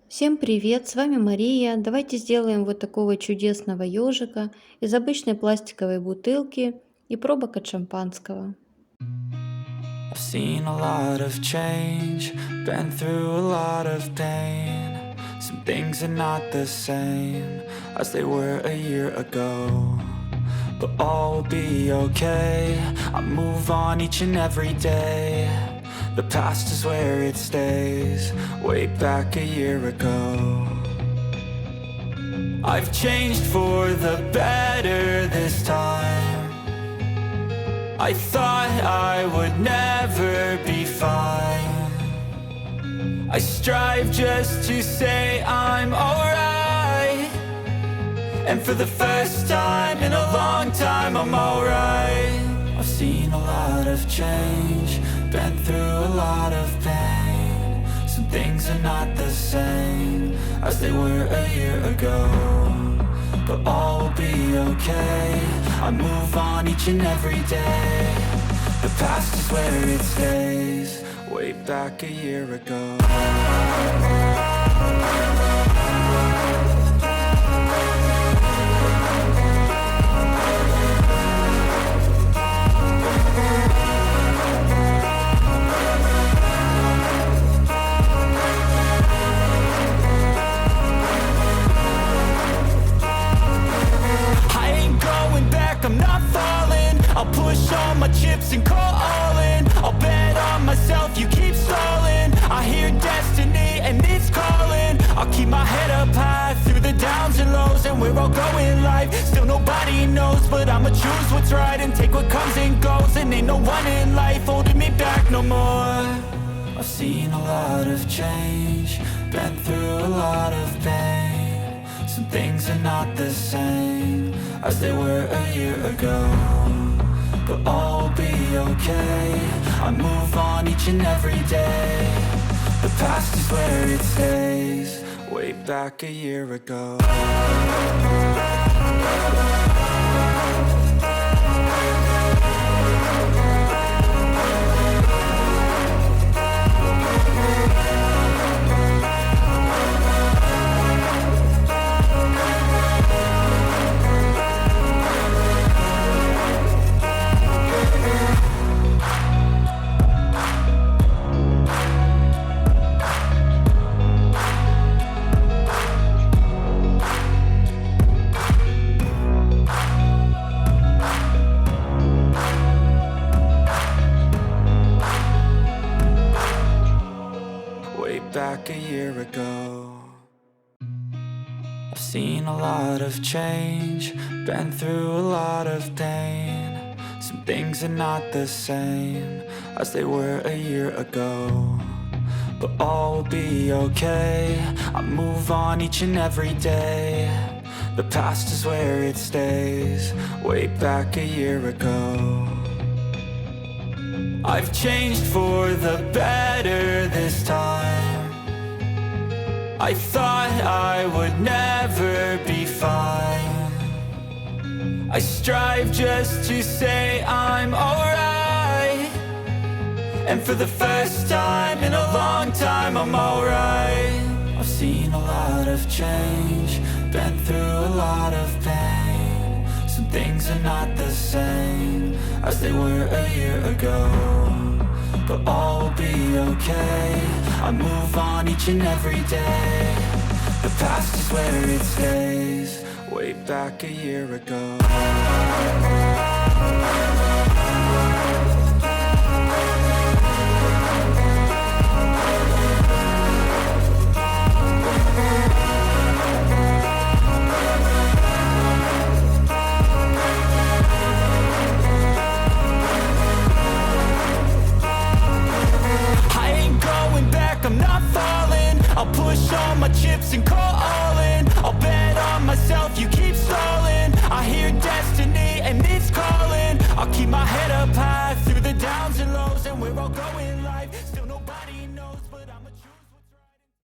Всем привет, с вами Мария. Давайте сделаем вот такого чудесного ежика из обычной пластиковой бутылки и пробок от шампанского. I've seen a lot of change, been through a lot of pain. Some things are not the same as they were a year ago. But all will be okay, I move on each and every day. The past is where it stays, way back a year ago. I've changed for the better this time. I thought I would never be fine. I strive just to say I'm alright. And for the first time in a long time I'm alright. I've seen a lot of change, been through a lot of pain. Some things are not the same as they were a year ago. But all will be okay, I move on each and every day. The past is where it stays, way back a year ago. I'm not falling, I'll push all my chips and call all in. I'll bet on myself, you keep stalling. I hear destiny and it's calling. I'll keep my head up high through the downs and lows. And we're all going life, still nobody knows. But I'ma choose what's right and take what comes and goes. And ain't no one in life holding me back no more. I've seen a lot of change, been through a lot of pain. Some things are not the same as they were a year ago. But all will be okay, I move on each and every day. The past is where it stays, way back a year ago. Back a year ago. I've seen a lot of change, been through a lot of pain. Some things are not the same as they were a year ago. But all will be okay, I move on each and every day. The past is where it stays, way back a year ago. I've changed for the better this time. I thought I would never be fine. I strive just to say I'm alright. And for the first time in a long time I'm alright. I've seen a lot of change, been through a lot of pain. Some things are not the same as they were a year ago. But all will be okay, I move on each and every day. The past is where it stays, way back a year ago.